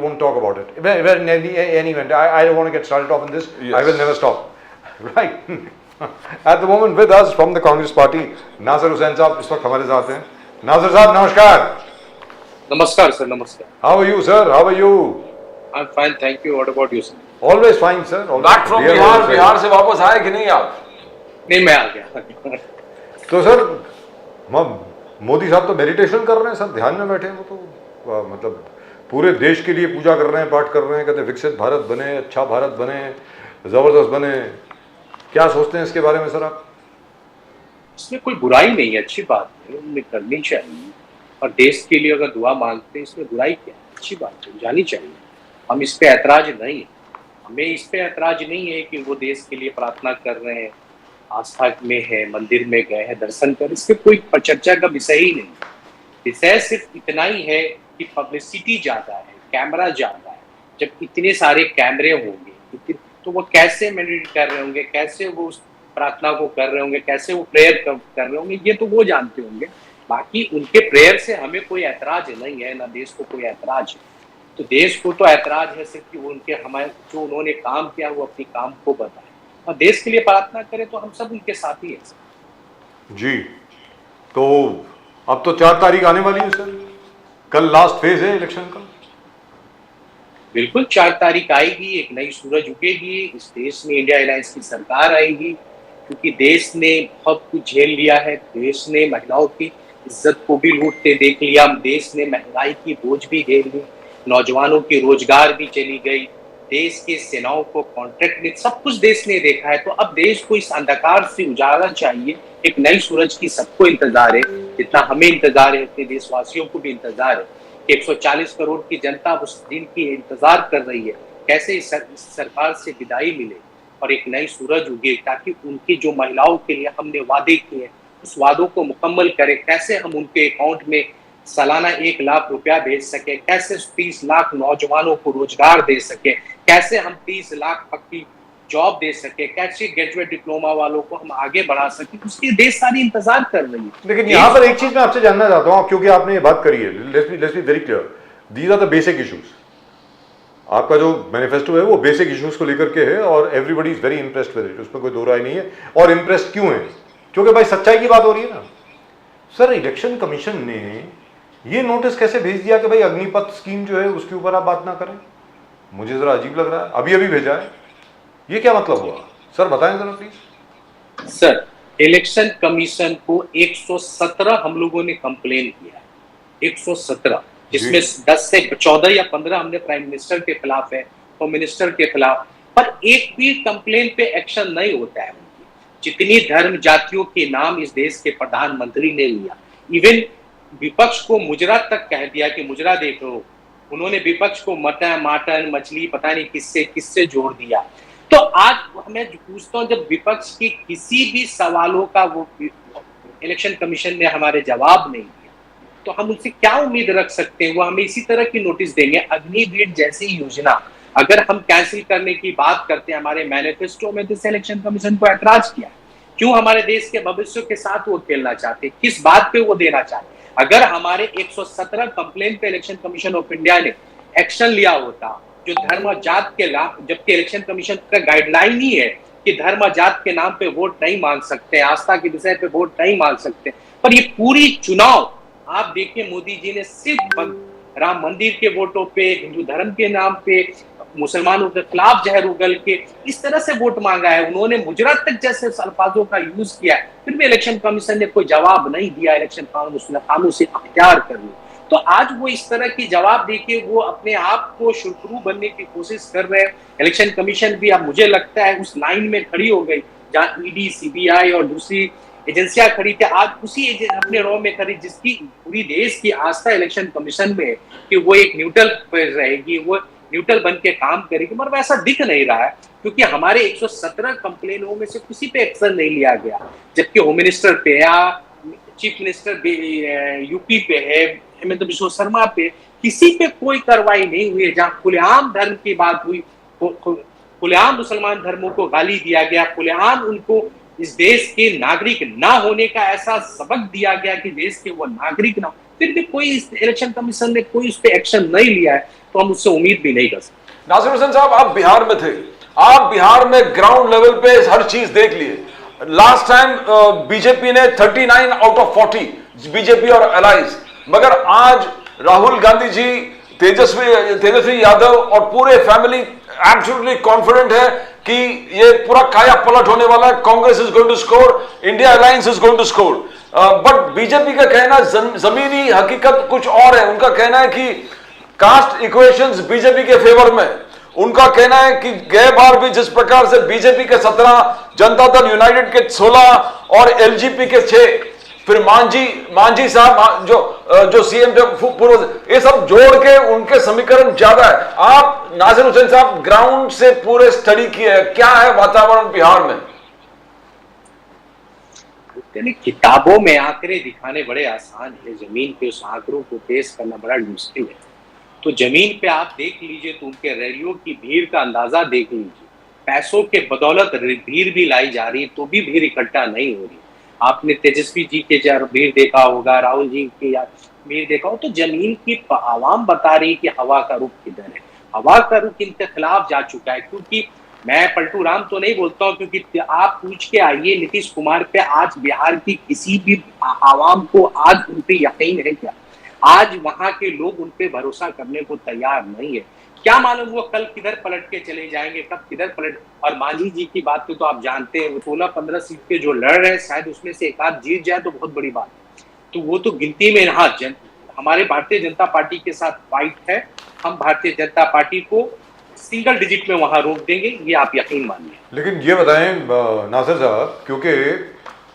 won't talk about it. In any event, I don't want to get started off on this. Yes. I will never stop. Right. At the moment with us from the Congress Party, Nazir Hussain साहब इस वक्त हमारे साथ हैं. Nazir साहब नमस्कार. नमस्कार sir, नमस्कार. How are you sir? How are you? I'm fine, thank you. What about you sir? Always fine sir. Back from Bihar, Bihar से वापस आए कि नहीं आप? नहीं मैं आ गया. तो सर मोदी साहब तो मेडिटेशन कर रहे हैं सर, ध्यान में बैठे हैं. वो तो मतलब पूरे देश के लिए पूजा कर रहे हैं, पाठ कर रहे हैं, कहते हैं विकसित भारत बने, अच्छा भारत बने, जबरदस्त बने. क्या सोचते हैं इसके बारे में सर आप? इसमें कोई बुराई नहीं है, अच्छी बात है, उन्हें करनी चाहिए. और देश के लिए अगर दुआ मांगते हैं इसमें बुराई क्या है, अच्छी बात है, जानी चाहिए. हम इस पे ऐतराज नहीं है, हमें इस पे ऐतराज नहीं है कि वो देश के लिए प्रार्थना कर रहे हैं, आस्था में है, मंदिर में गए हैं, दर्शन कर, इसके कोई चर्चा का विषय ही नहीं. विषय सिर्फ इतना ही है कि पब्लिसिटी ज्यादा है, कैमरा ज्यादा है. जब इतने सारे कैमरे होंगे तो वो कैसे मेडिटेट कर रहे होंगे, कैसे वो उस प्रार्थना को कर रहे होंगे, कैसे वो प्रेयर कर रहे होंगे, ये तो वो जानते होंगे. बाकी उनके प्रेयर से हमें कोई ऐतराज नहीं है, ना देश को कोई ऐतराज है. तो देश को तो ऐतराज है सिर्फ कि उनके हमारे जो उन्होंने काम किया वो अपने काम को बताए और देश के लिए प्रार्थना करें, तो हम सब उनके साथ ही हैं जी. तो अब तो 4 तारीख आने वाली है सर, कल लास्ट फेज है इलेक्शन का. बिल्कुल 4 तारीख आएगी, एक नई सूरज उगेगी, इस देश में इंडिया अलायंस की सरकार आएगी, क्योंकि देश ने बहुत कुछ झेल लिया है. देश ने महिलाओं की इज्जत को भी लूटते देख लिया, देश ने महंगाई की बोझ भी झेल ली, नौजवानों की रोजगार भी चली गई, देश के सेनाओं को कॉन्ट्रैक्ट में, सब कुछ देश ने देखा है. तो अब देश को इस अंधकार से उजाला चाहिए, एक नई सूरज की सबको इंतजार है. जितना हमें इंतजार है उतने देशवासियों को भी इंतजार है. 140 करोड़ की जनता उस दिन की इंतजार कर रही है, कैसे इस सरकार से विदाई मिले और एक नई सूरज उगे, ताकि उनकी जो महिलाओं के लिए हमने वादे किए उस वादों को मुकम्मल करें. कैसे हम उनके अकाउंट में सालाना 1 लाख रुपया भेज सके, कैसे 30 लाख नौजवानों को रोजगार दे सके, कैसे हम 30 लाख पक्की जॉब दे सके, कैसे ग्रेजुएट डिप्लोमा वालों को हम आगे बढ़ा सके, उसके देश सारी इंतजार कर रही है. लेकिन यहाँ पर एक चीज मैं आपसे जानना चाहता हूँ, क्योंकि आपने ये बात करी है, let's be very clear, these are the basic issues. आपका जो मैनिफेस्टो है वो बेसिक इश्यूज को लेकर के है और everybody is very impressed with it, उसमें कोई दो राय नहीं है. और इंप्रेस्ड क्यों है? क्योंकि भाई सच्चाई की बात हो रही है ना सर. इलेक्शन कमीशन ने ये नोटिस कैसे भेज दिया कि भाई अग्निपथ स्कीम जो है उसके ऊपर आप बात ना करें? मुझे जरा अजीब लग रहा है. अभी भेजा है, ये क्या मतलब हुआ सर, बताएं जरा प्लीज. सर इलेक्शन कमीशन को 117 हम लोगों ने कंप्लेन किया, 117, जिसमें 10 से 14 या 15 हमने प्राइम मिनिस्टर के खिलाफ है, होम मिनिस्टर के खिलाफ, पर एक भी कंप्लेन पे एक्शन नहीं होता है. जितनी धर्म जातियों के नाम इस देश के प्रधानमंत्री ने लिया, इवन विपक्ष को मुजरा तक कह दिया कि मुजरा देखो. उन्होंने विपक्ष को मटन मछली पता नहीं किससे जोड़ दिया. तो आज मैं पूछता हूं, जब विपक्ष की किसी भी सवालों का वो इलेक्शन कमीशन ने हमारे जवाब नहीं दिया, तो हम उनसे क्या उम्मीद रख सकते हैं? वो हमें इसी तरह की नोटिस देंगे. अग्निवीर जैसी योजना अगर हम कैंसिल करने की बात करते हैं, हमारे मैनिफेस्टो में तो इलेक्शन कमीशन को ऐतराज किया. क्यों? हमारे देश के भविष्य के साथ वो खेलना चाहते, किस बात पे वो देना चाहते? अगर हमारे 117 कंप्लेन पे इलेक्शन कमीशन ऑफ इंडिया ने एक्शन लिया होता जो धर्म और जात के नाम, जबकि इलेक्शन कमीशन का गाइडलाइन ही है कि धर्म और जात के नाम पे वोट नहीं मांग सकते, आस्था के विषय पे वोट नहीं मांग सकते, पर ये पूरी चुनाव आप देखिए मोदी जी ने सिर्फ राम मंदिर के वोटों पे, हिंदू धर्म के नाम पे, मुसलमानों के खिलाफ जहर उगल के इस तरह से वोट मांगा है. उन्होंने मुजरात तक जैसे अल्फाजों का यूज किया, फिर भी इलेक्शन कमीशन ने कोई जवाब नहीं दिया. इलेक्शन कानून से अख्तियार कर ली. तो आज वो इस तरह की जवाब देके वो अपने आप को शुरू बनने की कोशिश कर रहे हैं. इलेक्शन कमीशन भी अब मुझे लगता है उस लाइन में खड़ी हो गई जहाँ ईडी, सीबीआई और दूसरी एजेंसियां खड़ी थी, आज उसी अपने रो में खड़ी जिसकी पूरी देश की आस्था इलेक्शन कमीशन में कि वो एक न्यूट्रल रहेगी, वो न्यूट्रल बन के काम करेगी. मगर वैसा दिख नहीं रहा है, क्योंकि हमारे 117 कंप्लेनों में से किसी पे एक्शन नहीं लिया गया, जबकि होम मिनिस्टर पे या चीफ मिनिस्टर यूपी पे है, हेमंत बिश्व शर्मा पे, किसी पे कोई कार्रवाई नहीं हुई है. जहाँ खुलेआम धर्म की बात हुई, खुलेआम मुसलमान धर्मों को गाली दिया गया, खुलेआम उनको इस देश के नागरिक ना होने का ऐसा सबक दिया गया कि देश के वो नागरिक ना, फिर भी कोई इलेक्शन कमीशन ने कोई उस पर एक्शन नहीं लिया है. तो हम उससे उम्मीद भी नहीं कर सकते। नासिर हुसैन साहब, आप बिहार में थे, आप बिहार में ग्राउंड लेवल पे हर चीज देख लिए। लास्ट टाइम बीजेपी ने 39 आउट ऑफ 40 बीजेपी और अलाइज, मगर आज राहुल गांधी जी, तेजस्वी यादव और पूरे फैमिली एब्सोल्युटली कॉन्फिडेंट है कि ये पूरा काया पलट होने वाला है। Congress is going to score, India alliance is going to score. But BJP का कहना जमीनी हकीकत कुछ और है। उनका कहना है कि कास्ट इक्वेशंस बीजेपी के फेवर में। उनका कहना है कि गए बार भी जिस प्रकार से बीजेपी के 17, जनता दल यूनाइटेड के 16 और एलजीपी के 6, फिर मांझी साहब जो सीएम पूर्व, ये सब जोड़ के उनके समीकरण ज्यादा है। आप नासिर हुसैन साहब ग्राउंड से पूरे स्टडी किए हैं, क्या है वातावरण बिहार में? किताबों में आंकड़े दिखाने बड़े आसान है, जमीन पे उस आंकड़ों को पेश करना बड़ा मुश्किल है। तो जमीन पे आप देख लीजिए तो उनके रैलियों की भीड़ का अंदाजा देख लीजिए। पैसों के बदौलत भीड़ भी लाई जा रही है तो भी भीड़ इकट्ठा नहीं हो रही। आपने तेजस्वी जी के भीड़ देखा होगा, राहुल जी की भीड़ देखा हो, तो जमीन की आवाम बता रही कि हवा का रुख किधर है। हवा का रुख इनके खिलाफ जा चुका है। क्योंकि मैं पलटू राम तो नहीं बोलता हूँ, क्योंकि आप पूछ के आइए नीतीश कुमार पे, आज बिहार की किसी भी आवाम को आज उन पे यकीन है क्या? आज वहां के लोग उन पे भरोसा करने को तैयार नहीं है। क्या मालूम वो कल किधर पलट के चले जाएंगे, कब किधर पलट। और मांझी जी की बात तो आप जानते हैं, वो 16-15 सीट पे जो लड़ रहे हैं, शायद उसमें से एक आध जीत जाए तो बहुत बड़ी बात है। तो वो तो गिनती में रहा। हमारे भारतीय जनता पार्टी के साथ फाइट है। हम भारतीय जनता पार्टी को सिंगल डिजिट में वहां रोक देंगे, ये आप यकीन मानिए। लेकिन ये बताएं नासिर साहब, क्योंकि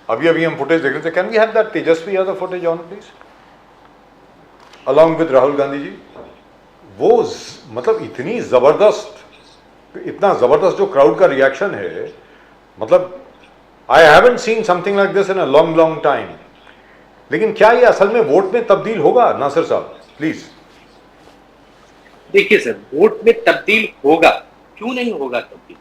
अभी हम फुटेज देख रहे थे, can we have that Tejashwi Yadav footage on please along with Rahul Gandhi ji? वो मतलब इतना जबरदस्त जो क्राउड का रिएक्शन है, मतलब I haven't seen something like this in a long time. लेकिन क्या ये असल में वोट में तब्दील होगा नासिर साहब, प्लीज? देखिए सर, वोट में तब्दील होगा, क्यों नहीं होगा तब्दील?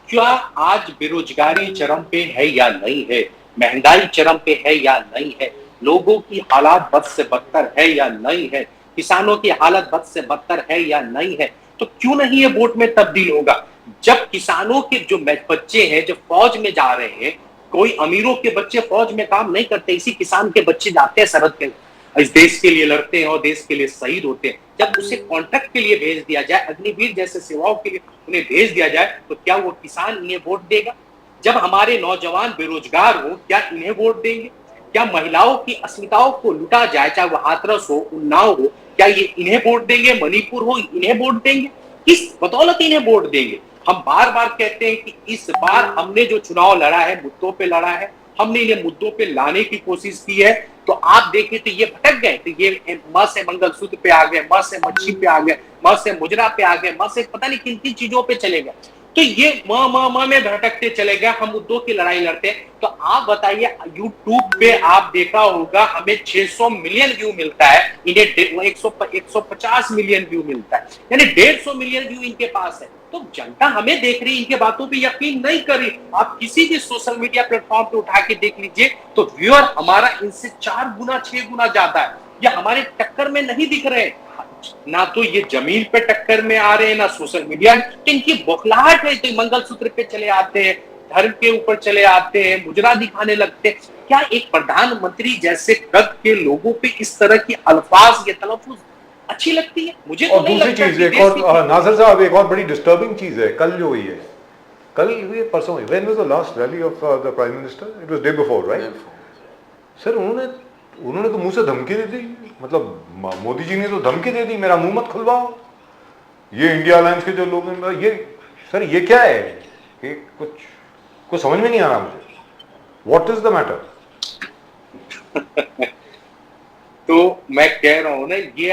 क्या आज बेरोजगारी चरम पे है या नहीं है, महंगाई चरम पे है या नहीं है, लोगों की हालात बद से बदतर है या नहीं है, किसानों की हालत बद से बदतर है या नहीं है, तो क्यों नहीं ये वोट में तब्दील होगा? जब किसानों के जो बच्चे हैं जो फौज में जा रहे हैं, कोई अमीरों के बच्चे फौज में काम नहीं करते, इसी किसान के बच्चे जाते हैं सरहद के, इस देश के लिए लड़ते हैं और देश के लिए शहीद होते हैं। जब उसे कॉन्ट्रैक्ट के लिए भेज दिया जाए, अग्निवीर जैसे सेवाओं के लिए उन्हें भेज दिया जाए, तो क्या वो किसान इन्हें वोट देगा? जब हमारे नौजवान बेरोजगार हो, क्या इन्हें वोट देंगे? क्या महिलाओं की अस्मिताओं को लुटा जाए, चाहे वो हाथरस हो, उन्नाव हो, क्या ये इन्हें वोट देंगे? मणिपुर हो, इन्हें वोट देंगे? किस बदौलत इन्हें वोट देंगे? हम बार बार कहते हैं कि इस बार हमने जो चुनाव लड़ा है, मुद्दों पे लड़ा है, हमने इन्हें मुद्दों पे लाने की कोशिश की है। तो आप देखें तो ये भटक गए, तो ये म से मंगलसूत्र पे आ गए, म से मच्छी पे आ गए, म से मुजरा पे आ गए, म से पता नहीं किन किन चीजों पे चले गए। तो ये म में भटकते चले गए। हम मुद्दों की लड़ाई लड़ते हैं। तो आप बताइए, यूट्यूब पे आप देखा होगा हमें 600 मिलियन व्यू मिलता है, इन्हें 150 मिलियन व्यू मिलता है, यानी 150 मिलियन व्यू इनके पास है। तो जनता हमें देख रही, इनके बातों पे यकीन नहीं कर रही। आप किसी भी सोशल मीडिया प्लेटफॉर्म पे उठा के देख लीजिए तो व्यूअर हमारा इनसे 4 गुना 6 गुना ज्यादा है। ये हमारे टक्कर में नहीं दिख रहे, ना तो ये जमीन पे टक्कर में आ रहे हैं, ना सोशल मीडिया। तो इनकी बौखलाहट है, तो मंगलसूत्र पे चले आते हैं, धर्म के ऊपर चले आते हैं, मुजरा दिखाने लगते हैं। क्या एक प्रधानमंत्री जैसे कद के लोगों पे इस तरह की अल्फाज या तलफ्फुज अच्छी लगती है? मुझे तो नहीं लगता। दूसरी चीज एक और नासिर साहब, एक और बड़ी डिस्टर्बिंग चीज है, कल जो हुई है, कल हुई है, परसों हुई, when was the last rally of the prime minister? It was day before, right? Sir उन्होंने तो मुंह से धमकी दे दी, मतलब मोदी जी ने तो धमकी दे दी, मेरा मुंह मत खुलवाओ, ये इंडिया अलायंस के जो लोग हैं, ये सर ये क्या है? ये कुछ समझ में नहीं आ रहा मुझे, व्हाट इज द मैटर? तो मैं कह रहा हूं ना, ये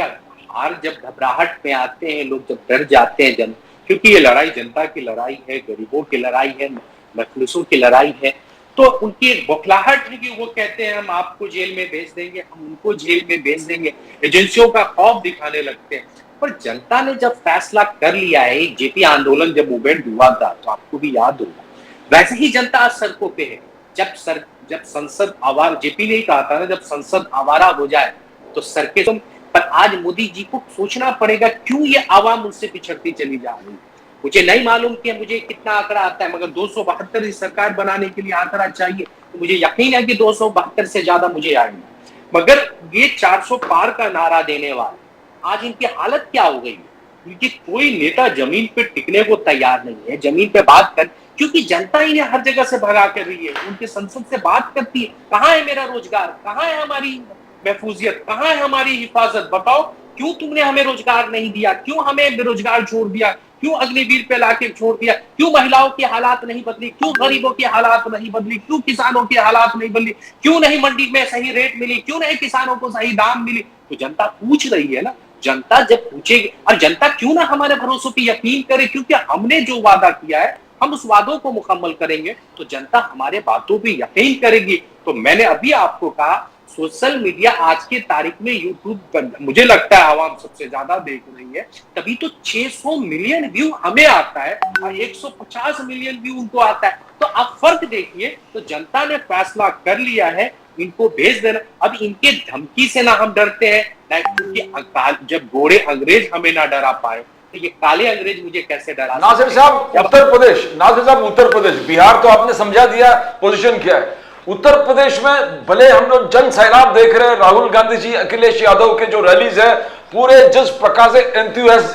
हार जब घबराहट में आते हैं लोग, जब डर जाते हैं क्योंकि ये लड़ाई जनता की लड़ाई है, गरीबों की लड़ाई है, मखलूसों की लड़ाई है। तो उनकी एक बौखलाहट है कि वो कहते हैं हम आपको जेल में भेज देंगे, हम उनको जेल में भेज देंगे, एजेंसियों का खौफ दिखाने लगते हैं। पर जनता ने जब फैसला कर लिया है, जेपी आंदोलन जब मूवमेंट हुआ था तो आपको भी याद होगा, वैसे ही जनता आज सड़कों पे है। जब संसद आवारा, जेपी ने ही कहा था ना, जब संसद आवारा हो जाए तो सड़कें, पर आज मोदी जी को सोचना पड़ेगा क्यों ये आवाम उनसे पिछड़ती चली जा रही है। मुझे नहीं मालूम कि मुझे कितना आंकड़ा आता है, मगर 272 सरकार बनाने के लिए आंकड़ा चाहिए, तो मुझे यकीन है कि 272 से ज्यादा मुझे आएंगे। मगर ये 400 पार का नारा देने वाले आज इनकी हालत क्या हो गई है? क्योंकि कोई नेता जमीन पे टिकने को तैयार नहीं है, जमीन पे बात कर, क्योंकि जनता इन्हें हर जगह से भगा कर रही है, उनके संसद से बात करती है, कहाँ है मेरा रोजगार, कहाँ है हमारी महफूजियत, कहाँ है हमारी हिफाजत, बताओ क्यों तुमने हमें रोजगार नहीं दिया, क्यों हमें बेरोजगार छोड़ दिया, क्यों अग्निवीर पे लाके छोड़ दिया, क्यों महिलाओं की हालात नहीं बदली, क्यों गरीबों की हालात नहीं बदली, क्यों किसानों की हालात नहीं बदली, क्यों नहीं मंडी में सही रेट मिली, क्यों नहीं किसानों को सही दाम मिली? तो जनता पूछ रही है ना। जनता जब पूछेगी, और जनता क्यों ना हमारे भरोसों पे यकीन करे, क्योंकि हमने जो वादा किया है हम उस वादों को मुकम्मल करेंगे तो जनता हमारे बातों पे यकीन करेगी। तो मैंने अभी आपको कहा, सोशल मीडिया आज के तारीख में यूट्यूब पर मुझे लगता है आवाम सबसे ज्यादा देख रही है, तभी तो 600 मिलियन व्यू हमें आता है और 150 मिलियन व्यू उनको आता है। तो आप फर्क देखिए, तो जनता ने फैसला कर लिया है, इनको भेज देना। अब इनके धमकी से ना हम डरते हैं, क्योंकि जब गोरे अंग्रेज हमें ना डरा पाए तो ये काले अंग्रेज मुझे कैसे डरा? नासिर साहब उत्तर प्रदेश, बिहार तो आपने समझा दिया पोजीशन क्या है। उत्तर प्रदेश में भले हम लोग जन सैलाब देख रहे हैं, राहुल गांधी जी, अखिलेश यादव के जो रैलीज है, पूरे जिस प्रकार से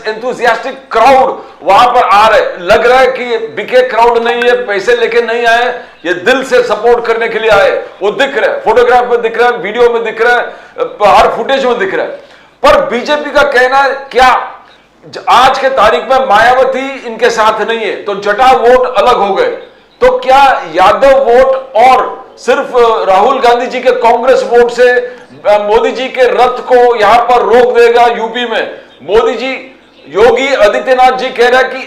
एंथुसियास्टिक क्राउड वहां पर आ रहे, लग रहा है कि बिके क्राउड नहीं है, पैसे लेके नहीं आए, ये दिल से सपोर्ट करने के लिए आए। वो दिख रहा है, फोटोग्राफ में दिख रहा है, वीडियो में दिख रहा है, हर फुटेज में दिख रहा है। पर बीजेपी का कहना है क्या आज के तारीख में मायावती इनके साथ नहीं है, तो जटा वोट अलग हो गए, तो क्या यादव वोट और सिर्फ राहुल गांधी जी के कांग्रेस वोट से मोदी जी के रथ को यहां पर रोक देगा? यूपी में मोदी जी, योगी आदित्यनाथ जी कह रहे हैं कि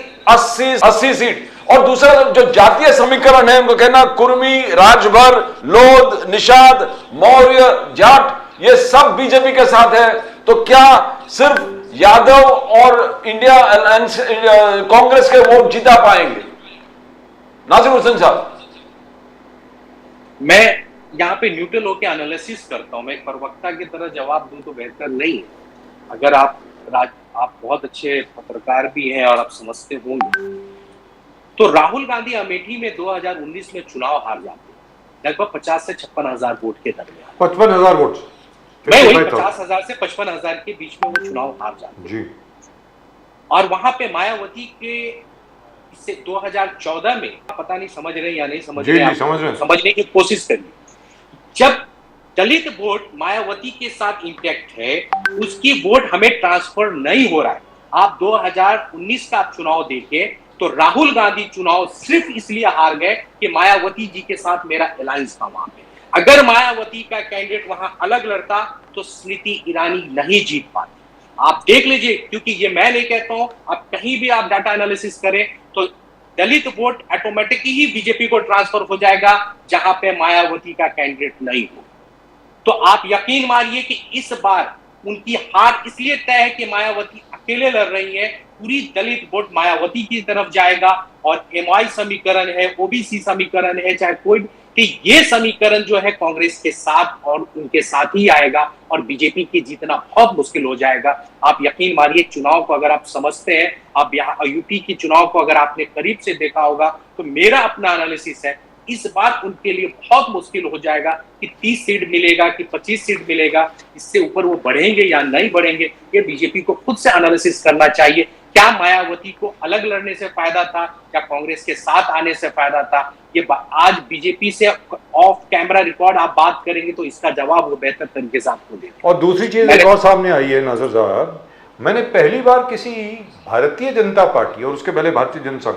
80 सीट, और दूसरा जो जातीय समीकरण है उनको कहना कुर्मी, राजभर, लोध, निषाद, मौर्य, जाट, ये सब बीजेपी के साथ है। तो क्या सिर्फ यादव और इंडिया अलायंस कांग्रेस के वोट जीता पाएंगे? नासिर हुसैन साहब, मैं यहाँ पे न्यूट्रल होकर एनालिसिस करता हूं, मैं एक प्रवक्ता की तरह जवाब दूं तो बेहतर नहीं है। अगर आप बहुत अच्छे पत्रकार भी हैं और आप समझते होंगे, तो राहुल गांधी अमेठी में 2019 में चुनाव हार जाते हैं, लगभग 50 से 56,000 वोट के दरमियान। 55,000 वोट, मैं वही 50,000 से 55,000 के बीच में वो चुनाव हार जाते हैं। और वहां पे मायावती के से 2014 में, पता नहीं समझ रहे या नहीं समझ रहे, समझने की कोशिश करिए। जब दलित वोट मायावती के साथ इंटैक्ट है, उसकी वोट हमें ट्रांसफर नहीं हो रहा है। आप 2019 का चुनाव देखें तो राहुल गांधी चुनाव सिर्फ इसलिए हार गए कि मायावती जी के साथ मेरा अलायंस था वहां पे। अगर मायावती का कैंडिडेट वहां अलग लड़ता तो स्मृति ईरानी नहीं जीत पाती। आप देख लीजिए, क्योंकि ये मैं नहीं कहता हूं, आप कहीं भी आप डाटा एनालिसिस करें तो दलित वोट ऑटोमेटिकली ही बीजेपी को ट्रांसफर हो जाएगा जहां पे मायावती का कैंडिडेट नहीं हो। तो आप यकीन मानिए कि इस बार उनकी हार इसलिए तय है कि मायावती अकेले लड़ रही है, पूरी दलित वोट मायावती की तरफ जाएगा। और एमआई समीकरण है, ओबीसी समीकरण है, चाहे कोई कि ये समीकरण जो है कांग्रेस के साथ और उनके साथ ही आएगा और बीजेपी की जीतना बहुत मुश्किल हो जाएगा। आप यकीन मानिए, चुनाव को अगर आप समझते हैं, आप यहाँ यूपी की चुनाव को अगर आपने करीब से देखा होगा, तो मेरा अपना एनालिसिस है इस बार उनके लिए बहुत मुश्किल हो जाएगा कि 30 सीट मिलेगा कि 25 सीट मिलेगा, इससे ऊपर वो बढ़ेंगे या नहीं बढ़ेंगे, ये बीजेपी को खुद से एनालिसिस करना चाहिए। क्या मायावती को अलग लड़ने से फायदा था या कांग्रेस के साथ आने से फायदा था? ये आज बीजेपी से ऑफ कैमरा रिकॉर्ड आप बात करेंगे तो इसका जवाब वो बेहतर तरीके से आपको देंगे। और दूसरी चीज एक और सामने आई है नासिर साहब, मैंने पहली बार किसी भारतीय जनता पार्टी और उसके पहले भारतीय जनसंघ,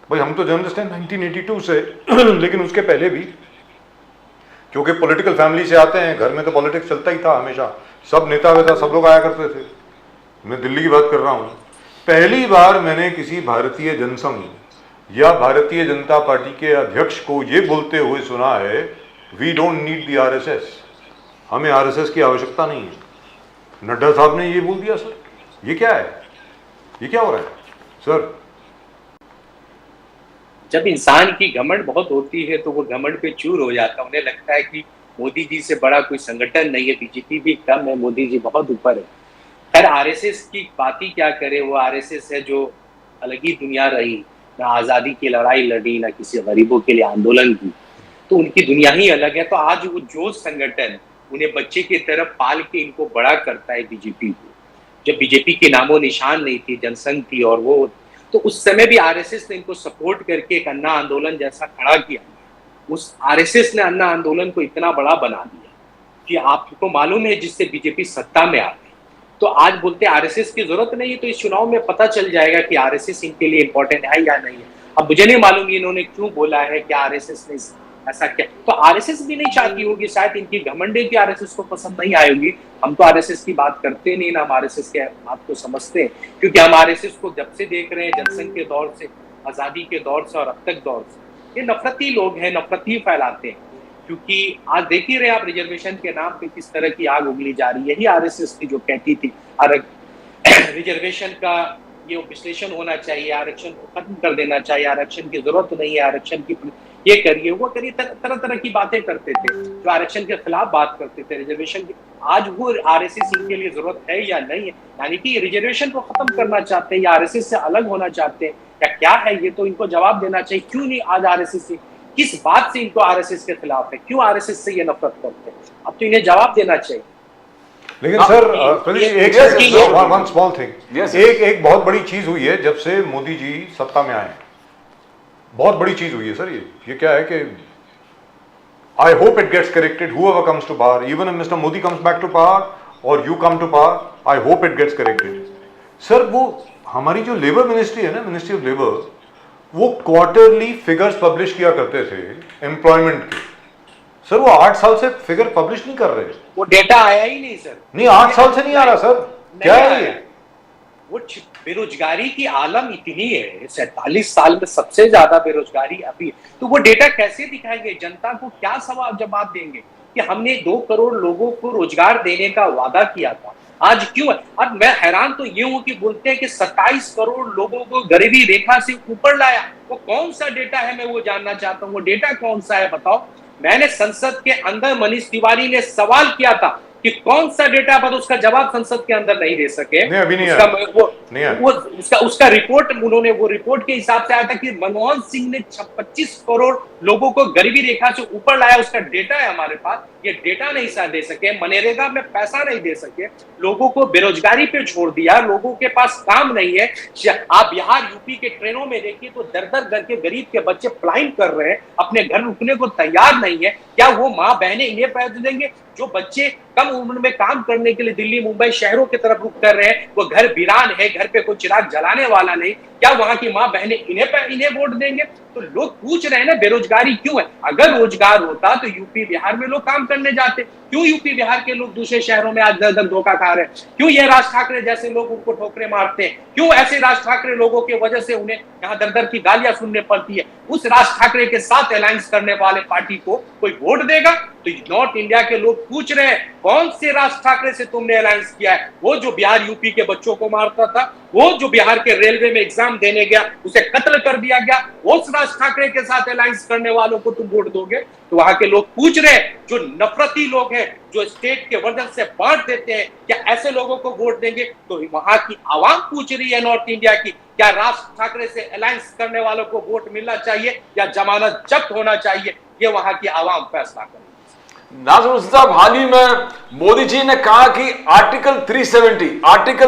भाई हम तो जर्नलिस्ट हैं 1982 से लेकिन उसके पहले भी, क्योंकि पॉलिटिकल फैमिली से आते हैं, घर में तो पॉलिटिक्स चलता ही था हमेशा, सब नेता वेता सब लोग आया करते थे। मैं दिल्ली की बात कर रहा हूँ। पहली बार मैंने किसी भारतीय जनसंघ या भारतीय जनता पार्टी के अध्यक्ष को ये बोलते हुए सुना है, we don't need the RSS, हमें आरएसएस की आवश्यकता नहीं है। नड्डा साहब ने ये बोल दिया। सर ये क्या है, ये क्या हो रहा है सर? जब इंसान की घमंड बहुत होती है तो वो घमंड पे चूर हो जाता है। उन्हें लगता है कि मोदी जी से बड़ा कोई संगठन नहीं है, बीजेपी भी कम है, मोदी जी बहुत ऊपर है। खैर आरएसएस की बात ही क्या करे, वो आरएसएस है जो अलग ही दुनिया रही, ना आजादी की लड़ाई लड़ी, ना किसी गरीबों के लिए आंदोलन की, तो उनकी दुनिया ही अलग है। तो आज वो जो संगठन उन्हें बच्चे की तरफ पाल के इनको बड़ा करता है बीजेपी को, जब बीजेपी के नामो निशान नहीं थी, जनसंघ थी, और वो तो उस समय भी आरएसएस ने इनको सपोर्ट करके एक अन्ना आंदोलन जैसा खड़ा किया। उस आरएसएस ने अन्ना आंदोलन को इतना बड़ा बना दिया कि आपको मालूम है जिससे बीजेपी सत्ता में आ गई। तो आज बोलते आरएसएस की जरूरत नहीं है, तो इस चुनाव में पता चल जाएगा कि आरएसएस इनके लिए इंपॉर्टेंट है या नहीं है। अब मुझे नहीं मालूम इन्होंने क्यों बोला है कि आरएसएस ने ऐसा क्या, तो आरएसएस भी नहीं चाहती होगी, शायद इनकी घमंडे की आरएसएस को पसंद नहीं आएगी। हम तो आरएसएस की बात करते नहीं ना, हम आरएसएस के बात को समझते हैं, क्योंकि हम आरएसएस को जब से देख रहे हैं, जनसंघ के दौर से, आजादी के दौर से और अब तक दौर से, ये नफरती लोग हैं, नफरती फैलाते हैं। क्योंकि आज देख ही रहे आप रिजर्वेशन के नाम पे किस तरह की आग उगली जा रही है। यही आरएसएस की जो कहती थी रिजर्वेशन का ये विश्लेषण होना चाहिए, आरक्षण को खत्म कर देना चाहिए, आरक्षण की जरूरत नहीं है, आरक्षण की ये करिए वो करिए, तरह तरह की बातें करते थे, जो आरक्षण के खिलाफ बात करते थे, रिजर्वेशन की। आज वो आरएसएस इनके लिए जरूरत है या नहीं है, यानी कि रिजर्वेशन को खत्म करना चाहते हैं या आरएसएस से अलग होना चाहते हैं या क्या है, ये तो इनको जवाब देना चाहिए। क्यों नहीं आज आरएसएस से, किस बात से इनको आरएसएस के खिलाफ है, क्यों आरएसएस से ये नफरत करते हैं, अब तो इन्हें जवाब देना चाहिए। लेकिन सर एक वन स्मॉल थिंग, एक बहुत बड़ी चीज हुई है जब से मोदी जी सत्ता में आए, बहुत बड़ी चीज हुई है सर। ये क्या है कि I hope it gets corrected, whoever comes to power, even if Mr. Modi comes back to power or you come to power, I hope it gets corrected। Sir वो हमारी जो लेबर मिनिस्ट्री है ना, ministry of labour, वो quarterly figures publish किया करते थे employment के। सर वो 8 साल से फिगर पब्लिश नहीं कर रहे, वो डेटा आया ही नहीं सर। नहीं 8 साल से नहीं आ रहा सर, क्या है ये? वो बेरोजगारी की आलम इतनी है, 47 साल में सबसे ज्यादा बेरोजगारी अभी, तो वो डेटा कैसे दिखाएंगे, जनता को क्या सवाल जवाब देंगे कि हमने 2 करोड़ लोगों को रोजगार देने का वादा किया था, आज क्यों है? अब मैं हैरान तो ये हूं कि बोलते हैं कि 27 करोड़ लोगों को गरीबी रेखा से ऊपर लाया। वो कौन सा डेटा है, मैं वो जानना चाहता हूँ, वो डेटा कौन सा है बताओ। मैंने संसद के अंदर मनीष तिवारी ने सवाल किया था कि कौन सा डेटा, पर उसका जवाब संसद के अंदर नहीं दे सके। नहीं, अभी नहीं उसका रिपोर्ट, उन्होंने वो रिपोर्ट के हिसाब से आया था कि मनमोहन सिंह ने 25 करोड़ लोगों को गरीबी रेखा से ऊपर लाया, उसका डेटा है हमारे पास। ये डेटा नहीं दे सके, मनरेगा में पैसा नहीं दे सके, लोगों को बेरोजगारी पे छोड़ दिया, लोगों के पास काम नहीं है। आप बिहार यूपी के ट्रेनों में देखिए तो दर दर घर के गरीब के बच्चे पलायन कर रहे हैं, अपने घर रुकने को तैयार नहीं है। क्या वो माँ बहनें इन्हें पैसे देंगे? जो बच्चे कम उम्र में काम करने के लिए दिल्ली मुंबई शहरों की तरफ रुख कर रहे हैं, वो घर वीरान है, घर पे कोई चिराग जलाने वाला नहीं, क्या वहां की माँ बहनें इन्हें वोट देंगे? तो लोग पूछ रहे हैं ना बेरोजगारी क्यों है। अगर रोजगार होता तो यूपी बिहार में लोग काम करने जाते, क्यों यूपी बिहार के लोग दूसरे शहरों में आज दर दर धोखा खा रहे हैं? क्यों ये राज ठाकरे जैसे लोग उनको ठोकरे मारते हैं? क्यों ऐसे राज ठाकरे लोगों की वजह से उन्हें यहाँ दर दर की गालियां सुनने पड़ती है? उस राज ठाकरे के साथ अलायंस करने वाले पार्टी को कोई वोट देगा? तो नॉर्थ इंडिया के लोग पूछ रहे हैं कौन से राज ठाकरे से तुमने अलायंस किया है? वो जो बिहार यूपी के बच्चों को मारता था, वो जो बिहार के रेलवे में एग्जाम देने गया उसे कत्ल कर दिया गया, उस राज ठाकरे के साथ अलायंस करने वालों को तुम वोट दोगे? तो वहां के लोग पूछ रहे हैं, जो नफरती लोग हैं, जो स्टेट के वर्जन से बांट देते हैं, क्या ऐसे लोगों को वोट देंगे? तो वहां की आवाम पूछ रही है नॉर्थ इंडिया की, क्या राज ठाकरे से अलायंस करने वालों को वोट मिलना चाहिए या जमानत जब्त होना चाहिए? ये वहां की आवाम फैसला करेगी। नाज़िम साहब, हाल ही में मोदी जी ने कहा कि आर्टिकल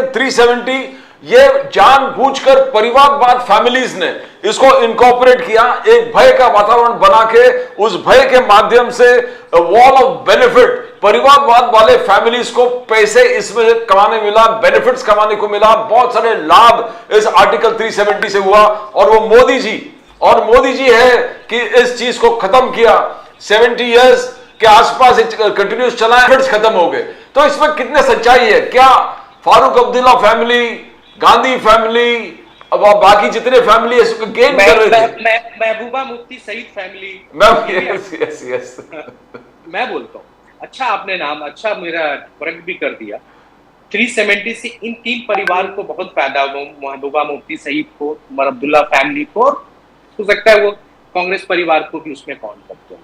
370 ये जानबूझकर परिवारवाद फैमिलीज ने इसको इनकॉर्पोरेट किया, एक भय का वातावरण बना के, उस भय के माध्यम से वॉल ऑफ बेनिफिट, परिवारवाद वाले फैमिलीज को पैसे इसमें कमाने मिला, बेनिफिट्स कमाने को मिला, बहुत सारे लाभ इस आर्टिकल 370 से हुआ। और वो मोदी जी है कि इस चीज को खत्म किया। 70 इयर्स के आसपास कंटिन्यूस चला है, खत्म हो गए। तो इसमें कितने सच्चाई है? क्या फारूक अब्दुल्ला फैमिली, गांधी फैमिली, अब बाकी जितने फैमिली इसको गेन कर रहे थे? महबूबा मुफ्ती सईद फैमिली, यस मैं बोलता हूँ, अच्छा आपने नाम अच्छा मेरा करेक्ट भी कर दिया। 370 से इन 3 परिवार को बहुत फायदा हुआ, महबूबा मुफ्ती सईद को, उमर अब्दुल्ला फैमिली को, हो सकता है वो कांग्रेस परिवार को भी उसमें काउंट करते हैं।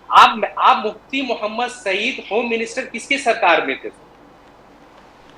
आप मुफ्ती मोहम्मद सईद होम मिनिस्टर किसके सरकार में थे?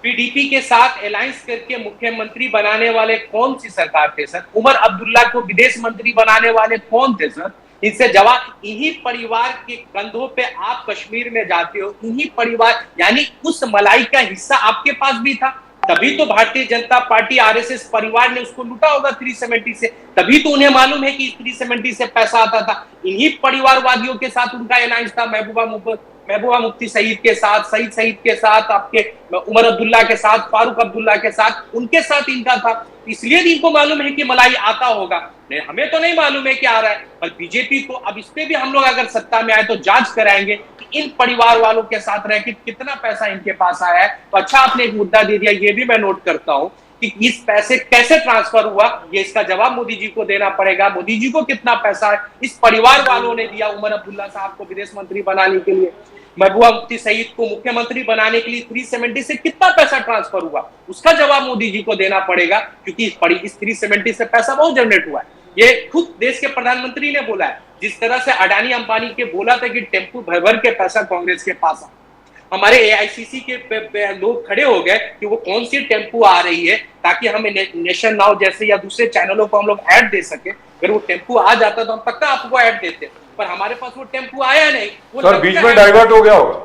पीडीपी के साथ अलायंस करके मुख्यमंत्री बनाने वाले कौन सी सरकार थे सर? उमर अब्दुल्ला को विदेश मंत्री बनाने वाले कौन थे सर? इनसे जवाब, इन्हीं परिवार के कंधों पे आप कश्मीर में जाते हो, इन्हीं परिवार, यानी उस मलाई का हिस्सा आपके पास भी था, तभी तो भारतीय जनता पार्टी आरएसएस परिवार ने उसको लूटा होगा 370 से, तभी तो उन्हें मालूम है कि 370 से पैसा आता था। इन्हीं परिवारवादियों के साथ उनका अलायंस था, महबूबा मुफ्ती सईद के साथ, सईद के साथ, आपके उमर अब्दुल्ला के साथ, फारूक अब्दुल्ला के साथ, उनके साथ इनका था। इसलिए भी इनको मालूम है कि मलाई आता होगा, हमें तो नहीं मालूम है कि आ रहा है। पर बीजेपी को अब इस पे भी हम लोग अगर सत्ता में आए तो जांच कराएंगे कि इन परिवार वालों के साथ रह के कितना पैसा इनके पास आया है। तो अच्छा आपने एक मुद्दा दे दिया, ये भी मैं नोट करता हूं कि इस पैसे कैसे ट्रांसफर हुआ, ये इसका जवाब मोदी जी को देना पड़ेगा। मोदी जी को कितना पैसा इस परिवार वालों ने दिया उमर अब्दुल्ला साहब को विदेश मंत्री बनाने के लिए, महबूबा मुफ्ती सईद को मुख्यमंत्री बनाने के लिए 370 से कितना पैसा ट्रांसफर हुआ, उसका जवाब मोदी जी को देना पड़ेगा, क्योंकि इस 370 से पैसा बहुत जनरेट हुआ है। ये खुद देश के प्रधानमंत्री ने बोला है। जिस तरह से अडानी अंबानी के बोला था कि टेम्पू भर भर के पैसा कांग्रेस के पास आ, हमारे एआईसीसी के लोग खड़े हो गए कि वो कौन सी टेम्पू आ रही है, ताकि हमें नेशन नाउ जैसे या दूसरे चैनलों को हम लोग ऐड दे सके। अगर वो टेम्पू आ जाता तो हम पक्का आपको ऐड देते, पर हमारे पास वो टेम्पू आया नहीं। वो सर बीच में डाइवर्ट हो गया होगा,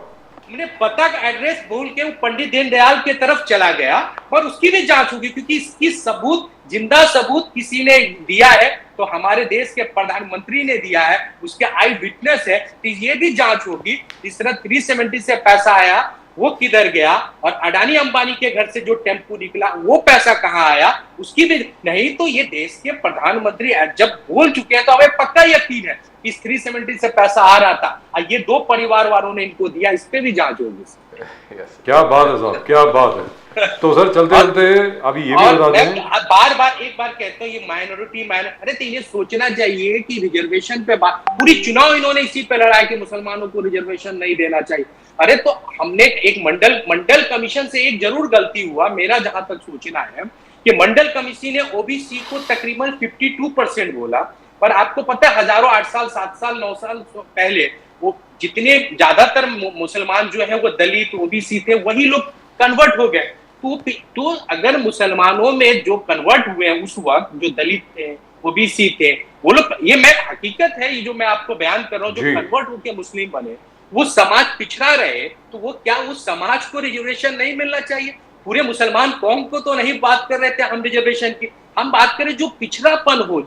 हमने पता का एड्रेस बोल के वो पंडित दीनदयाल के तरफ चला गया, और उसकी भी जांच होगी, क्योंकि इसकी सबूत, जिंदा सबूत किसी ने दिया है तो हमारे देश के प्रधानमंत्री ने दिया है, उसके आई विटनेस है, तो ये भी जांच होगी। इस तरह 370 से पैसा आया, वो किधर गया, और अडानी अंबानी के घर से जो टेम्पू निकला वो पैसा कहां आया, उसकी भी नहीं। तो ये देश के प्रधानमंत्री जब बोल चुके हैं तो हमें पक्का यकीन है इस 370 से पैसा आ रहा था, और ये दो परिवार वालों ने इनको दिया, इस पे भी जांच होगी। क्या बात है साहब, क्या बात है। तो सर चलते चलते अभी ये भी बता दें, एक बार कहते हैं ये माइनॉरिटी अरे तो ये सोचना चाहिए कि रिजर्वेशन पे पूरी चुनाव इन्होंने इसी पे लड़ा है कि मुसलमानों को रिजर्वेशन नहीं देना चाहिए। अरे तो हमने एक मंडल कमीशन से एक जरूर गलती हुआ, मेरा जहां तक सोचना है कि मंडल कमीशन ने ओबीसी को तकरीबन 52% बोला, पर आपको पता है हजारों 8 साल 7 साल 9 साल पहले वो जितने ज्यादातर मुसलमान जो है वो दलित ओबीसी थे, वही लोग कन्वर्ट हो गए। तो अगर मुसलमानों में जो कन्वर्ट हुए हैं उस वक्त, जो दलित थे ओबीसी थे, वो लोग, ये मैं हकीकत है ये जो मैं आपको बयान कर रहा हूँ, जो कन्वर्ट होकर मुस्लिम बने, वो समाज पिछड़ा रहे, तो वो क्या उस समाज को रिजर्वेशन नहीं मिलना चाहिए? पूरे मुसलमान कौम को तो नहीं बात कर रहे थे हम रिजर्वेशन की, हम बात करें जो पिछड़ापन हो,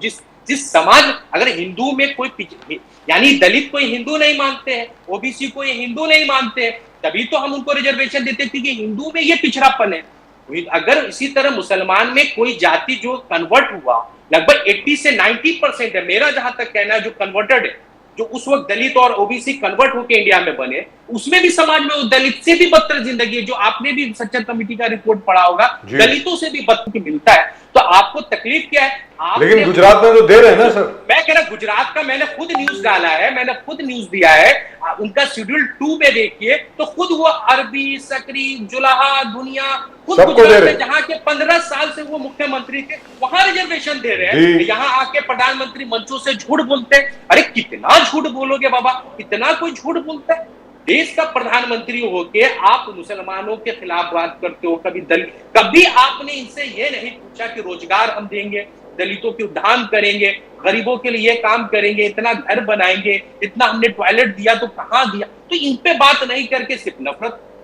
जिस समाज, अगर हिंदू में कोई यानी दलित कोई हिंदू नहीं मानते हैं, ओबीसी को ये हिंदू नहीं मानते हैं, तभी तो हम उनको रिजर्वेशन देते, क्योंकि हिंदू में ये पिछड़ापन है। अगर इसी तरह मुसलमान में कोई जाति जो कन्वर्ट हुआ, लगभग 80 से 90% है, मेरा जहां तक कहना है, जो कन्वर्टेड है, जो उस वक्त दलित और ओबीसी कन्वर्ट होकर इंडिया में बने, उसमें भी समाज में उस दलित से भी बदतर जिंदगी है, जो आपने भी सच्चर कमेटी का रिपोर्ट पढ़ा होगा, दलितों से भी बदतर मिलता है। तो आपको तकलीफ क्या है? लेकिन गुजरात में तो दे रहे हैं ना सर। मैं कह रहा गुजरात का मैंने खुद न्यूज डाला है, मैंने खुद न्यूज दिया है, उनका शेड्यूल 2 में देखिए तो खुद वो अरबी, सकरी, जुलाहा, दुनिया, खुद गुजरात में जहां के 15 साल से वो मुख्यमंत्री थे, वहां रिजर्वेशन दे रहे हैं। यहाँ आके प्रधानमंत्री मंचों से झूठ बोलते हैं। अरे कितना झूठ बोलोगे बाबा, कितना कोई झूठ बोलता है? देश का प्रधानमंत्री होके आप मुसलमानों के खिलाफ बात करते हो, कभी आपने इनसे ये नहीं पूछा कि रोजगार हम देंगे, दलितों के उद्धार करेंगे, गरीबों के लिए काम करेंगे, इतना घर बनाएंगे, इतना हमने टॉयलेट दिया तो कहां दिया? तो इन पे बात नहीं करके सिर्फ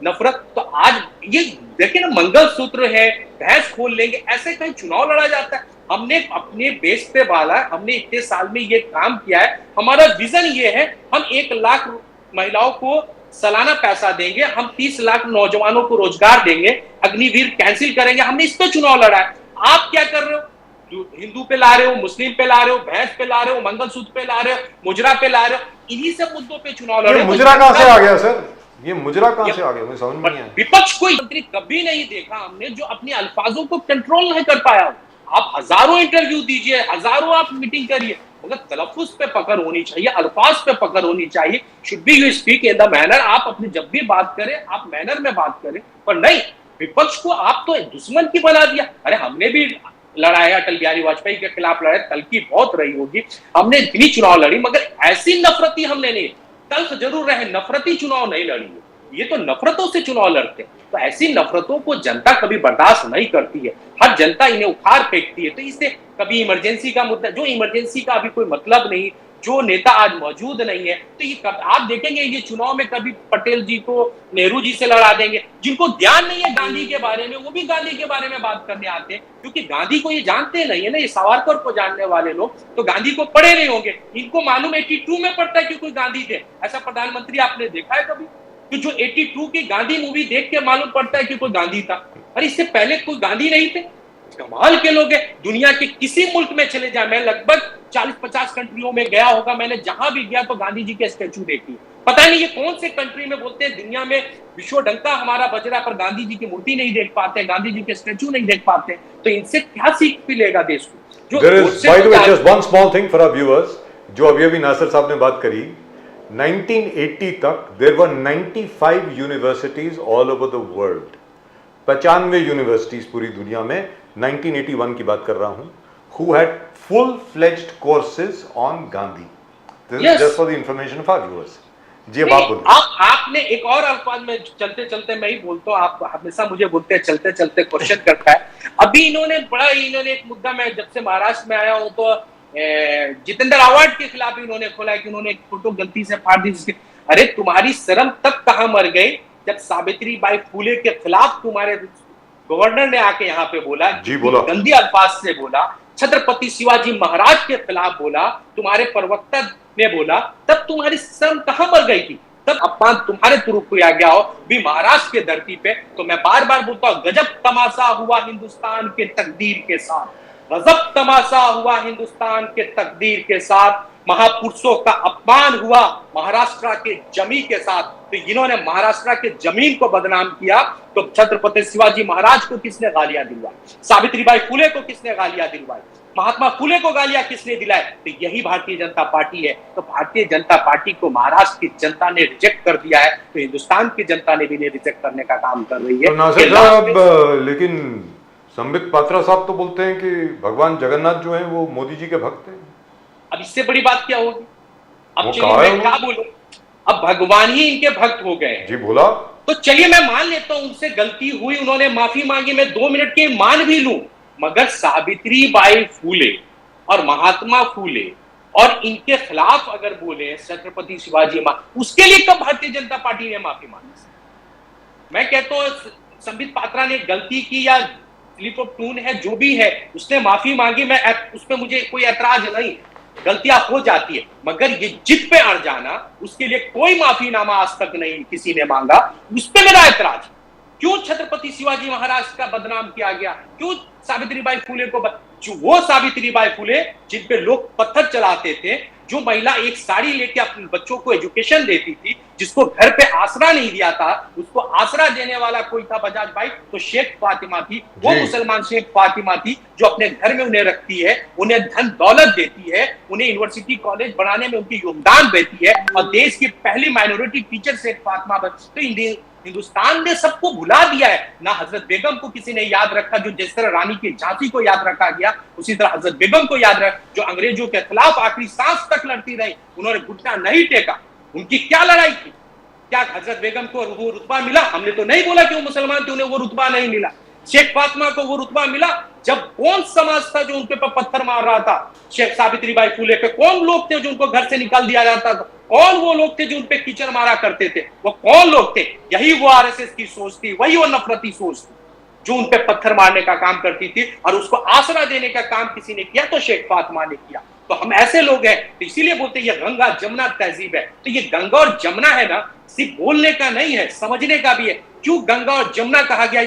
नफरत। तो आज ये देखिए ना, मंगलसूत्र है, भैंस खोल लेंगे, ऐसे कहीं चुनाव लड़ा जाता है? हमने अपने बेस पे वाला, हमने इतने साल में ये काम किया है, हमारा विजन ये है, हम 1 लाख महिलाओं को सालाना पैसा देंगे, हम 30 लाख नौजवानों को रोजगार देंगे, अग्निवीर कैंसिल करेंगे। हमने इस पे चुनाव लड़ा है। आप क्या कर रहे हो? हिंदू पे ला रहे हो, मुस्लिम पे ला रहे हो, भैंस पे ला रहे हो, मंगलसूत्र पे ला रहे हो, मुजरा पे ला रहे हो, इन्हीं सब मुद्दों पे चुनाव लड़ रहे हो। मुजरा कहां से आ गया सर? ये मुजरा कहां से आ गया? मुझे समझ में नहीं आया। विपक्ष कोई मंत्री कभी नहीं देखा हमने जो अपने अल्फाजों को कंट्रोल नहीं कर पाया। आप हजारों इंटरव्यू दीजिए, हजारों आप मीटिंग करिए, मगर तलफ्फुज पे पकड़ होनी चाहिए, अल्फाज पे पकड़ होनी चाहिए। Should be you speak in the manner. आप अपने जब भी बात करें आप मैनर में बात करें, पर नहीं, विपक्ष को आप तो दुश्मन की बना दिया। अरे हमने भी लड़ा है, अटल बिहारी वाजपेयी के खिलाफ लड़ाई तल्खी बहुत रही होगी, हमने इतनी चुनाव लड़ी, मगर ऐसी नफरती हमने नहीं, तल्ख जरूर रहे, नफरती चुनाव नहीं लड़ी। ये तो नफरतों से चुनाव लड़ते हैं। तो ऐसी नफरतों को जनता कभी बर्दाश्त नहीं करती है, हर जनता इन्हें उखाड़ फेंकती है। तो इससे कभी इमरजेंसी का मुद्दा, जो इमरजेंसी का अभी कोई मतलब नहीं, जो नेता आज मौजूद नहीं है, तो ये आप देखेंगे ये चुनाव में कभी पटेल जी को नेहरू जी से लड़ा देंगे। जिनको ज्ञान नहीं है गांधी के बारे में, वो भी गांधी के बारे में बात करने आते हैं, क्योंकि गांधी को ये जानते नहीं है ना। ये सावरकर को जानने वाले लोग तो गांधी को पढ़े नहीं होंगे, इनको मालूम 82 में पड़ता है कि कोई गांधी थे। ऐसा प्रधानमंत्री आपने देखा है कभी कि जो 82 की गांधी मूवी देख के मालूम पड़ता है कि कोई गांधी था? अरे इससे पहले कोई गांधी नहीं थे। कमाल के लोग हैं। दुनिया के किसी मुल्क में चले जाए, मैं लगभग 40-50 कंट्रियों में गया होगा, मैंने जहां भी गया तो गांधी जी के स्टैचू देखी। पता नहीं ये कौन से कंट्री में बोलते हैं दुनिया में विश्व डंका हमारा बज रहा पर गांधी जी की मूर्ति नहीं देख पाते, गांधी जी के स्टैचू नहीं देख पाते। तो इनसे क्या सीख मिलेगा देश को? There is, by the way, just one small thing for our viewers, जो अभी नासिर साहब ने बात करी, 1980 तक there were 95 universities all over the world, 95 universities पूरी दुनिया में, 1981 की बात कर रहा हूं, who had full-fledged courses on Gandhi. This is just for the information of our viewers. जी अब आप बोलिए। आपने एक और अल्फाज में चलते चलते मैं ही बोलता हूँ, आप हमेशा मुझे बोलते हैं चलते चलते क्वेश्चन करता है। अभी इन्होंने एक मुद्दा, मैं जब से महाराष्ट्र में आया हूँ तो जितेंद्र अवार्ड के खिलाफ इन्होंने खोला है कि उन्होंने एक फोटो गलती से फाड़ दी। अरे तुम्हारी शर्म तब कहाँ मर गई जब सावित्री बाई फुले के खिलाफ तुम्हारे गवर्नर ने आके यहाँ पे बोला, गंदी अल्फाज से बोला, छत्रपति शिवाजी महाराज के खिलाफ बोला, तुम्हारे प्रवक्ता ने बोला, तब तुम्हारी शर्म कहाँ मर गई थी? तब अपमान तुम्हारे तुरुप को आ गया हो भी महाराष्ट्र के धरती पे। तो मैं बार बार बोलता हूँ, गजब तमाशा हुआ हिंदुस्तान के तकदीर के साथ, गजब तमाशा हुआ हिंदुस्तान के तकदीर के साथ। महापुरुषों का अपमान हुआ महाराष्ट्र के जमीन के साथ। तो इन्होंने महाराष्ट्र के जमीन को बदनाम किया, तो छत्रपति शिवाजी महाराज को किसने गालियां दिलवाई? सावित्रीबाई फुले को किसने गालियां दिलवाई? महात्मा फुले को गालियां किसने दिलाई? तो यही भारतीय जनता पार्टी है। तो भारतीय जनता पार्टी को महाराष्ट्र की जनता ने रिजेक्ट कर दिया है, तो हिंदुस्तान की जनता ने भी रिजेक्ट करने का काम कर रही है। नासिर साहब, लेकिन संबित पात्रा साहब तो बोलते हैं कि भगवान जगन्नाथ जो है वो मोदी जी के भक्त हैं। अब इससे बड़ी बात क्या होगी? अब चलिए मैं क्या बोलूं, अब भगवान ही इनके भक्त हो गए जी बोला, तो चलिए मैं मान लेता हूं उनसे गलती हुई, उन्होंने माफी मांगी, मैं 2 मिनट के मान भी लूं। मगर सावित्री बाई फुले और महात्मा फुले और इनके खिलाफ अगर बोले छत्रपति शिवाजी उसके लिए कब भारतीय जनता पार्टी ने माफी मांगी? मैं कहता हूं संबित पात्रा ने गलती की या स्लिप ऑफ टून है, जो भी है, उसने माफी मांगी, मैं उस पर मुझे कोई ऐतराज नहीं, गलतियां हो जाती है। मगर ये जिद पे अड़ जाना, उसके लिए कोई माफीनामा आज तक नहीं किसी ने मांगा, उस पर मेरा ऐतराज। क्यों छत्रपति शिवाजी महाराज का बदनाम किया गया? क्यों सावित्रीबाई फुले को जो वो सावित्रीबाई फुले जिन पे लोग पत्थर चलाते थे, जो महिला एक साड़ी लेके अपने बच्चों को एजुकेशन देती थी, जिसको घर पे आसरा नहीं दिया था, उसको आसरा देने वाला कोई था बजाज भाई, तो शेख फातिमा थी। वो मुसलमान शेख फातिमा थी जो अपने घर में उन्हें रखती है, उन्हें धन दौलत देती है, उन्हें यूनिवर्सिटी कॉलेज बनाने में उनकी योगदान देती है, और देश की पहली माइनॉरिटी टीचर शेख फातिमा। तो हिंदुस्तान ने सबको भुला दिया है ना। हजरत बेगम को किसी ने याद रखा, जो जिस तरह रानी की झांसी को याद रखा गया, उसी तरह हजरत बेगम को याद रख, जो अंग्रेजों के खिलाफ आखिरी सांस तक लड़ती रही, उन्होंने घुटना नहीं टेका। उनकी क्या लड़ाई थी? क्या हजरत बेगम को वो रुतबा मिला? हमने तो नहीं बोला कि वो मुसलमान थे, उन्हें वो रुतबा नहीं मिला। शेख फातिमा को वो रुतबा मिला जब कौन समाज था जो उनके पर पत्थर मार रहा था? शेख सावित्रीबाई फुले पे कौन लोग थे जो उनको घर से निकाल दिया जाता था? कौन वो लोग थे जो उनपे कीचड़ मारा करते थे? वो कौन लोग थे? यही वो आरएसएस की सोच थी, वही वो नफरती सोच थी जो उनपे पत्थर मारने का काम करती थी, और उसको आसरा देने का काम किसी ने किया तो शेख फातिमा ने किया। तो हम ऐसे लोग हैं, तो इसीलिए बोलते हैं ये गंगा जमुना तहजीब है। तो ये गंगा और जमुना है ना, सिर्फ बोलने का नहीं है, समझने का भी है। क्यों गंगा और जमुना कहा गया?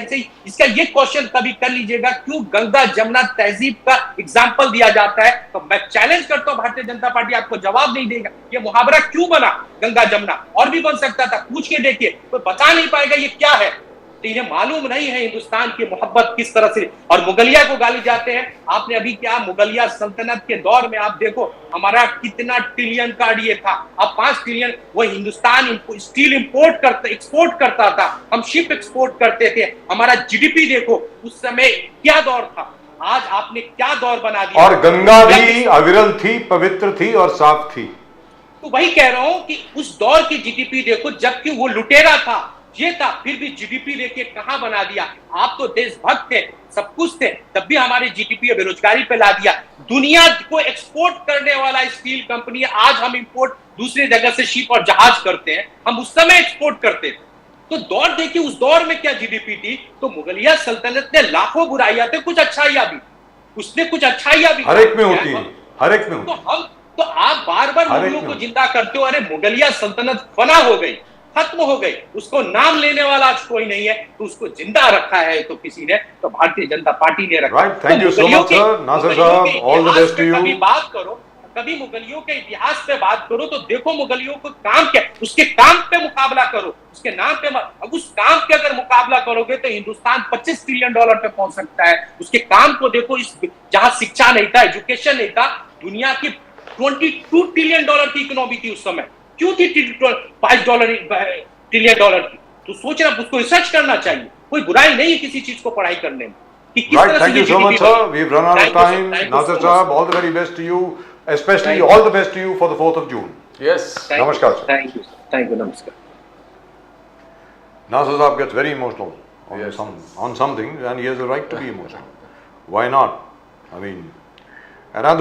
इसका ये क्वेश्चन कभी कर लीजिएगा, क्यों गंगा जमुना तहजीब का एग्जाम्पल दिया जाता है? तो मैं चैलेंज करता हूं, भारतीय जनता पार्टी आपको जवाब नहीं देगा। ये मुहावरा क्यों बना गंगा जमुना? और भी बन सकता था, पूछ के देखिए, कोई बता नहीं पाएगा ये क्या है। तो इन्हें मालूम नहीं है हिंदुस्तान की मोहब्बत किस तरह से। और मुगलिया को गाली जाते हैं। आपने अभी क्या मुगलिया सल्तनत के दौर में आप देखो हमारा कितना ट्रिलियन का ये था, अब 5 ट्रिलियन। वो हिंदुस्तान स्टील एक्सपोर्ट करता था, हम शिप एक्सपोर्ट करते थे। हमारा जीडीपी देखो उस समय क्या दौर था, आज आपने क्या दौर बना दिया। और गंगा भी अविरल थी, पवित्र थी और साफ थी। तो वही कह रहा हूं कि उस दौर की जीडीपी देखो, जबकि वो लुटेरा था, ये था, फिर भी जीडीपी लेके कहां बना दिया। आप तो देशभक्त थे, सब कुछ थे, तब भी हमारे जीडीपी बेरोजगारी पे ला दिया। दुनिया को एक्सपोर्ट करने वाला स्टील कंपनी, आज हम इंपोर्ट दूसरी जगह से शिप और जहाज करते हैं, हम उस समय एक्सपोर्ट करते थे। तो दौर देखिए, उस दौर में क्या जीडीपी थी। तो मुगलिया सल्तनत ने लाखों बुराइयां थे, कुछ अच्छाइयां भी, उसने कुछ अच्छाइयां भी, हर एक में होती है, हर एक में होती है। तो आप बार बार हर एक मुगलों को में। जिंदा करते हो। अरे मुगलिया सल्तनत फना हो गई, खत्म हो गई, उसको नाम लेने वाला आज कोई नहीं है, तो उसको जिंदा रखा है तो किसी ने, तो भारतीय जनता पार्टी ने रखा। Right, thank तो you so मुगलियों much, के- sir. नासिर मुगलियों साहब, के all the इतिहास best to पे you. कभी बात करो, कभी मुगलियों के इतिहास पे बात करो, तो देखो मुगलियों को काम क्या, उसके काम पे मुकाबला करो, उसके नाम पे अब उस काम पे अगर मुकाबला करोगे तो हिंदुस्तान $25 ट्रिलियन पे पहुंच सकता है। उसके काम को देखो, इस जहां शिक्षा नहीं था, एजुकेशन नहीं था, दुनिया की $22 ट्रिलियन की इकोनॉमी थी उस समय। क्यों थी $5 ट्रिलियन की? तो सोचना, उसको रिसर्च करना चाहिए। कोई बुराई नहीं है किसी चीज को पढ़ाई करने में। कि किस Right, तरह से thank ये you so GDP much, sir. बनी। We've run out of Thank you, sir. time. Thank you Nasir so Saab, much. all the very best to you, especially Thank you. all the best to you for the 4th of June. Yes. Thank you, Namaskar, sir. Thank you, sir. Thank you, namaskar. Nasir Saab gets very emotional on, Yes. on something, and he has a right to be emotional. Why not? I mean, and at the moment,